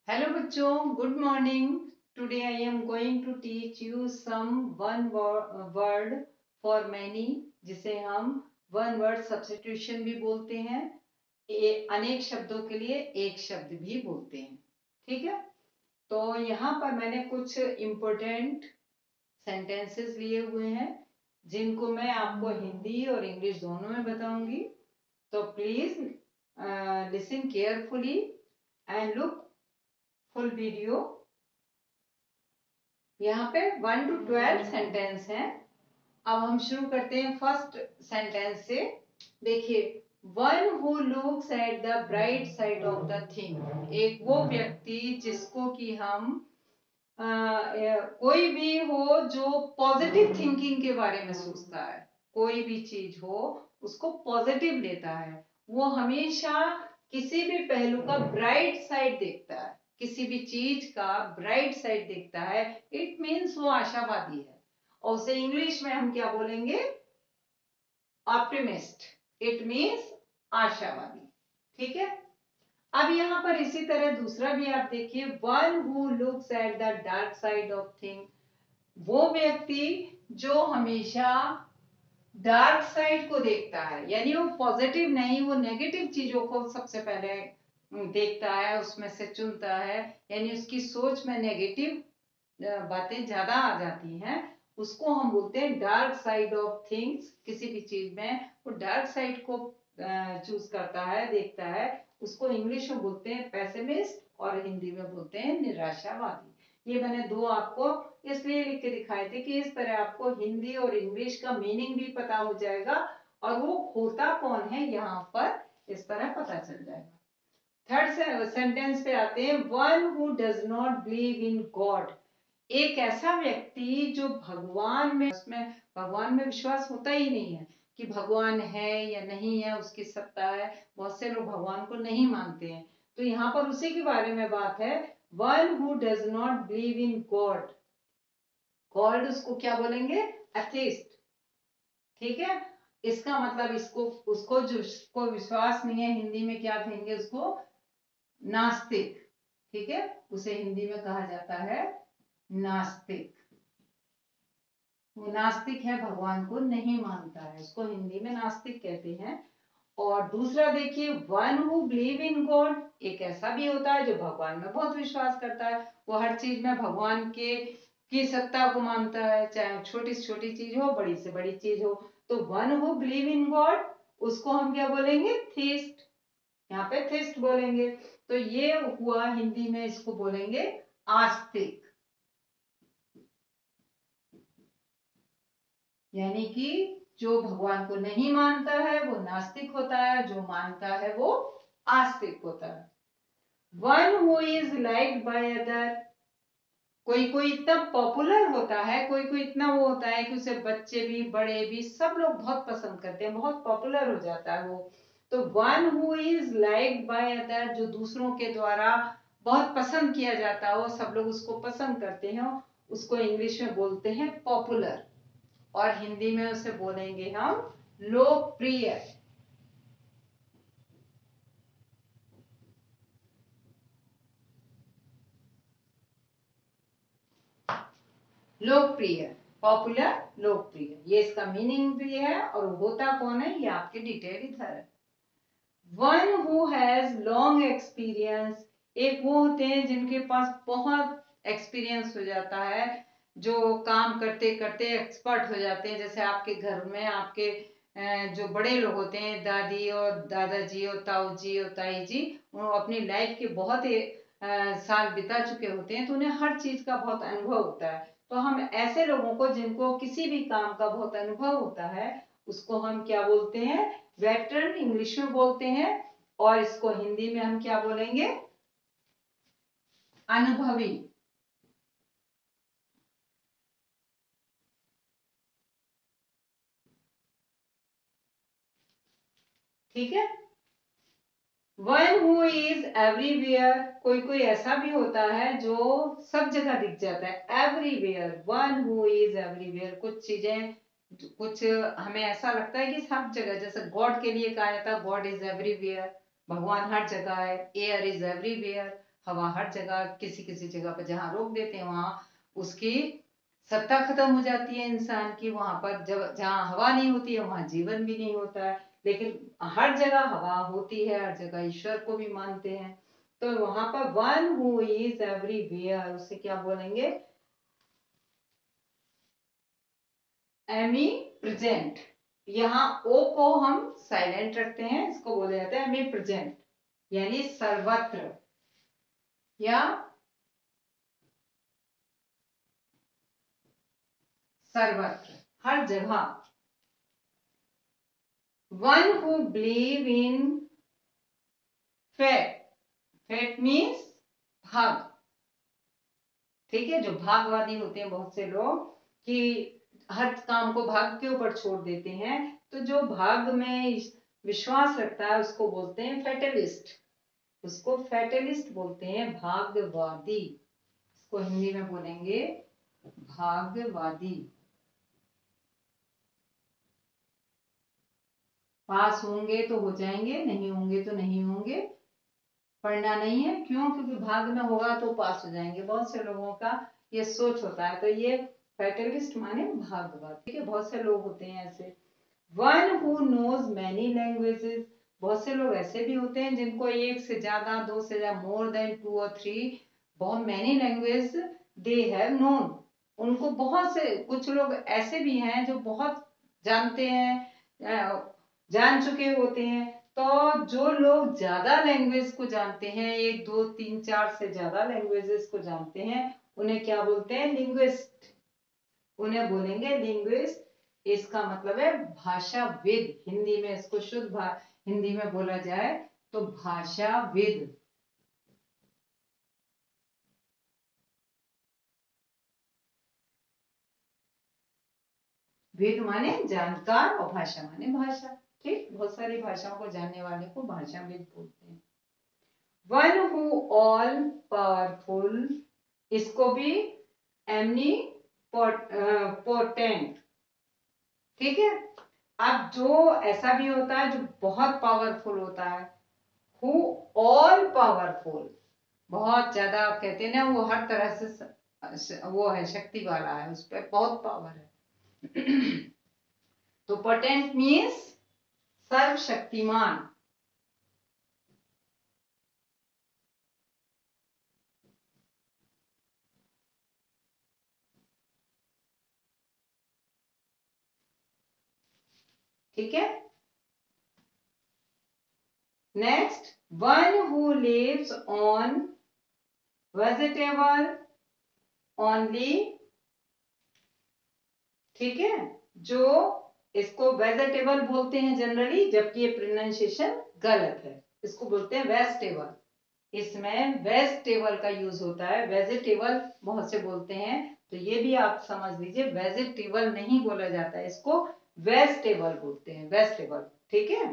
Hello बच्चों, good morning. Today I am going to teach you some one word for many, जिसे हम one word substitution भी बोलते हैं, अनेक शब्दों के लिए एक शब्द भी बोलते हैं. ठीक है. तो यहाँ पर मैंने कुछ इम्पोर्टेंट सेंटेंसेस लिए हुए हैं जिनको मैं आपको हिंदी और इंग्लिश दोनों में बताऊंगी. तो please listen carefully and look full video. यहाँ पे 1 to 12 सेंटेंस हैं. अब हम शुरू करते हैं फर्स्ट सेंटेंस से. देखिए, one who looks at the bright side of the thing. एक वो व्यक्ति जिसको कि हम कोई भी हो जो पॉजिटिव थिंकिंग के बारे में सोचता है, कोई भी चीज हो उसको पॉजिटिव लेता है, वो हमेशा किसी भी पहलू का ब्राइट साइड देखता है, किसी भी चीज का ब्राइट साइड देखता है. इट मीन्स वो आशावादी है. और उसे इंग्लिश में हम क्या बोलेंगे? ऑप्टिमिस्ट. इट मीन्स आशावादी. ठीक है. अब यहाँ पर इसी तरह दूसरा भी आप देखिए, one who looks at the dark side of thing. वो व्यक्ति जो हमेशा डार्क साइड को देखता है, यानी वो पॉजिटिव नहीं, वो नेगेटिव चीजों को सबसे पहले देखता है, उसमें से चुनता है, यानी उसकी सोच में नेगेटिव बातें ज्यादा आ जाती हैं, उसको हम बोलते हैं डार्क साइड ऑफ थिंग्स. किसी भी चीज में वो डार्क साइड को चूज करता है, देखता है, उसको इंग्लिश में बोलते हैं पेसिमिस्ट और हिंदी में बोलते हैं निराशावादी. ये मैंने दो आपको इसलिए लिख के दिखाए थे कि इस तरह आपको हिंदी और इंग्लिश का मीनिंग भी पता हो जाएगा और वो होता कौन है यहाँ पर इस तरह पता चल जाएगा. थर्ड सेंटेंस पे आते हैं, one who does not believe in God. एक ऐसा व्यक्ति जो भगवान में, उसमें भगवान में विश्वास होता ही नहीं है कि भगवान है या नहीं है, उसकी सत्ता है. बहुत से लोग भगवान को नहीं मानते हैं. तो यहाँ पर उसी के बारे में बात है. One who does not believe in God. God उसको क्या बोलेंगे? एथिस्ट. ठीक है. इसका मतलब इसको, उसको जिसको विश्वास नहीं है, हिंदी में क्या कहेंगे उसको? नास्तिक. ठीक है. उसे हिंदी में कहा जाता है नास्तिक. वो नास्तिक है, भगवान को नहीं मानता है, उसको हिंदी में नास्तिक कहते हैं. और दूसरा देखिए, one who believe in God. एक ऐसा भी होता है जो भगवान में बहुत विश्वास करता है, वो हर चीज में भगवान के की सत्ता को मानता है, चाहे छोटी से छोटी चीज हो, बड़ी से बड़ी चीज हो. तो one who believe in God, उसको हम क्या बोलेंगे? थीस्ट. यहाँ पे थीस्ट बोलेंगे. तो ये हुआ हिंदी में, इसको बोलेंगे आस्तिक. यानी कि जो भगवान को नहीं मानता है वो नास्तिक होता है, जो मानता है वो आस्तिक होता है. One who is liked by other. कोई कोई इतना पॉपुलर होता है, कोई कोई इतना वो होता है कि उसे बच्चे भी बड़े भी सब लोग बहुत पसंद करते हैं, बहुत पॉपुलर हो जाता है वो. तो one who is liked by other, जो दूसरों के द्वारा बहुत पसंद किया जाता हो, सब लोग उसको पसंद करते हैं, उसको इंग्लिश में बोलते हैं पॉपुलर. और हिंदी में उसे बोलेंगे हम लोकप्रिय. लोकप्रिय, पॉपुलर, लोकप्रिय, ये इसका मीनिंग भी है. और होता कौन है ये आपके डिटेल इधर है. One who has long experience. एक वो होते हैं जिनके पास बहुत एक्सपीरियंस हो जाता है, जो काम करते करते एक्सपर्ट हो जाते हैं. जैसे आपके घर में आपके जो बड़े लोग होते हैं, दादी और दादाजी और ताऊ जी और ताई जी, वो अपनी लाइफ के बहुत साल बिता चुके होते हैं, तो उन्हें हर चीज का बहुत अनुभव होता है. तो हम ऐसे लोगों को जिनको किसी भी काम का बहुत अनुभव होता है, उसको हम क्या बोलते हैं? वेटरन इंग्लिश में बोलते हैं. और इसको हिंदी में हम क्या बोलेंगे? अनुभवी. ठीक है. One who is everywhere. कोई कोई ऐसा भी होता है जो सब जगह दिख जाता है, everywhere. One who is everywhere. कुछ चीजें, कुछ हमें ऐसा लगता है कि सब जगह, जैसे गॉड के लिए कहा जाता है गॉड इज एवरीवेयर, भगवान हर जगह है. एयर इज एवरीवेयर, हवा हर जगह, किसी किसी जगह पर जहाँ रोक देते हैं वहां उसकी सत्ता खत्म हो जाती है इंसान की। वहां पर जब जहाँ हवा नहीं होती है वहां जीवन भी नहीं होता है। लेकिन हर जगह हवा होती है, हर जगह ईश्वर को भी मानते हैं। तो वहां पर वन हु इज एवरीवेयर, उसे क्या बोलेंगे? Omnipresent. यहाँ ओ को हम साइलेंट रखते हैं, इसको बोले जाते हैं एमी प्रेजेंट, यानी सर्वत्र या सर्वत्र, हर जगह। One who believe in fate, fate means भाग, ठीक है। जो भागवादी होते हैं बहुत से लोग कि हर काम को भाग के ऊपर छोड़ देते हैं, तो जो भाग में विश्वास रखता है उसको बोलते हैं फैटलिस्ट, उसको फैटलिस्ट बोलते हैं, भाग्यवादी। इसको हिंदी में बोलेंगे भाग्यवादी। पास होंगे तो हो जाएंगे, नहीं होंगे तो नहीं होंगे, पढ़ना नहीं है, क्यों? क्योंकि भाग में होगा तो पास हो जाएंगे। बहुत से लोगों का ये सोच होता है। तो ये फैटलिस्ट माने भाग्यवाद, ठीक है। बहुत से लोग होते हैं ऐसे। One who knows many languages, बहुत से लोग ऐसे भी होते हैं जिनको एक से ज्यादा, दो से ज्यादा, मोर देन 2 और 3, बहुत many language they have known. उनको बहुत से, कुछ लोग ऐसे भी हैं जो बहुत जानते हैं, जान चुके होते हैं। तो जो लोग ज्यादा लैंग्वेज को जानते हैं, 1 2 3 4 से ज्यादा लैंग्वेजेस को जानते हैं, उन्हें क्या बोलते हैं? लिंग्विस्ट। उन्हें बोलेंगे लिंग्विस्ट। इसका मतलब है भाषाविद। हिंदी में इसको शुद्ध हिंदी में बोला जाए तो भाषाविद। वेद माने जानकार और भाषा माने भाषा, ठीक। बहुत सारी भाषाओं को जानने वाले को भाषाविद बोलते हैं। वन हु ऑल पावरफुल, इसको भी एमनी पोटेंट, ठीक है। अब जो ऐसा भी होता है जो बहुत पावरफुल होता है, हु ऑल पावरफुल, बहुत ज्यादा, आप कहते हैं ना वो हर तरह से वो है, शक्ति वाला है, उस पर बहुत पावर है। तो पोटेंट मीन्स सर्वशक्तिमान। ठीक है। Next, one who lives on vegetable only, ठीक है। जो इसको वेजिटेबल बोलते हैं जनरली, जबकि ये प्रोनाउंसिएशन गलत है, इसको बोलते हैं वेजिटेबल। इसमें वेजिटेबल का यूज होता है, वेजिटेबल बहुत से बोलते हैं। तो ये भी आप समझ लीजिए, वेजिटेबल नहीं बोला जाता है, इसको वेजिटेबल बोलते हैं, वेजिटेबल, ठीक है।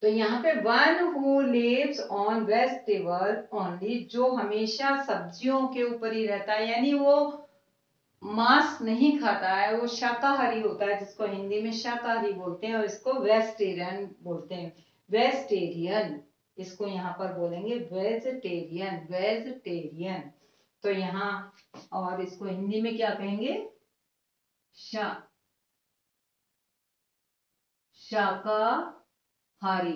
तो यहाँ पे one who lives on vegetable only, जो हमेशा सब्जियों के ऊपर ही रहता है, यानी वो मांस नहीं खाता है, वो शाकाहारी होता है, जिसको हिंदी में शाकाहारी बोलते हैं, और इसको वेजिटेरियन बोलते हैं, वेजिटेरियन। इसको यहाँ पर बोलेंगे वेजिटेरियन, वेजिटेरियन। तो यहाँ, और इसको हिंदी में क्या कहेंगे? शाकाहारी।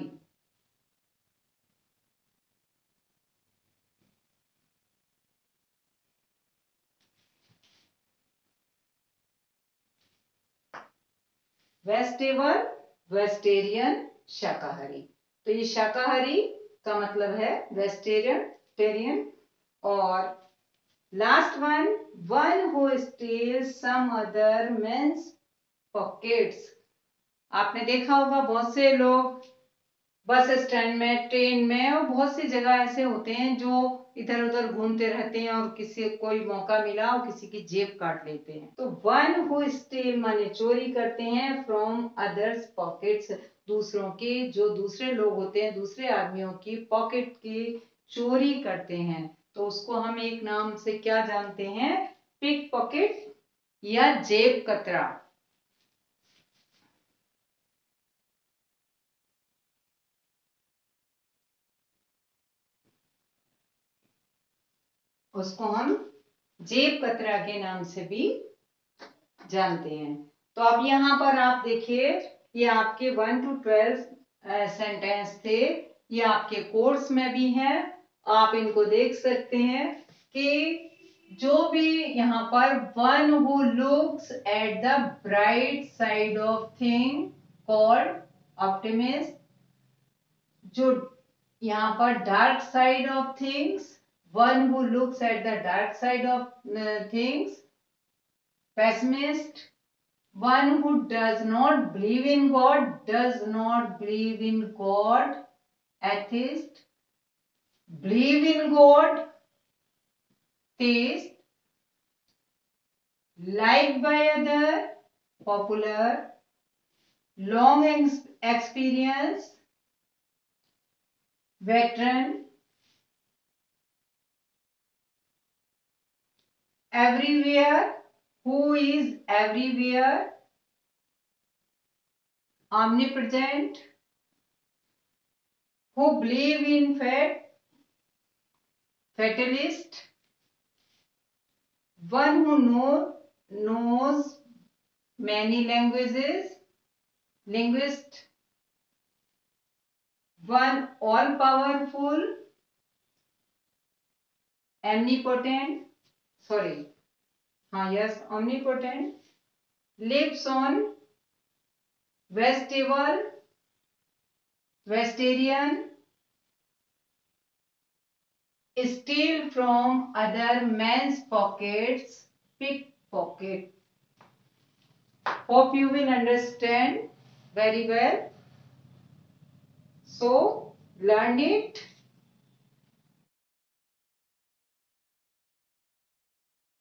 वेजिटेबल, वेजिटेरियन, शाकाहारी। तो ये शाकाहारी का मतलब है वेजिटेरियन, टेरियन। और last one, one who steals some other men's pockets. आपने देखा होगा बहुत से लोग बस स्टैंड में, ट्रेन में, और बहुत सी जगह ऐसे होते हैं जो इधर उधर घूमते रहते हैं और किसी कोई मौका मिला और किसी की जेब काट लेते हैं। तो वन हु स्टील माने चोरी करते हैं, फ्रॉम अदर्स पॉकेट्स, दूसरों की, जो दूसरे लोग होते हैं, दूसरे आदमियों की पॉकेट की चोरी करते हैं, तो उसको हम एक नाम से क्या जानते हैं? पिक पॉकेट या जेब कतरा। उसको हम जेब कतरा के नाम से भी जानते हैं। तो अब यहाँ पर आप देखिए, ये आपके 1 to 12 सेंटेंस थे, ये आपके कोर्स में भी हैं, आप इनको देख सकते हैं कि जो भी यहाँ पर one who looks at the bright side of thing called optimist, जो यहाँ पर dark side of things, one who looks at the dark side of things, pessimist, one who does not believe in God, does not believe in God, atheist, believe in God, theist, liked by other, popular, long experience, veteran, everywhere, who is everywhere, omnipresent, who believe in fate, fatalist, one who knows many languages, linguist, one all powerful, omnipotent, omnipotent, lives on, vegetable, vegetarian, steal from other men's pockets, pickpocket. Hope you will understand very well. So learn it.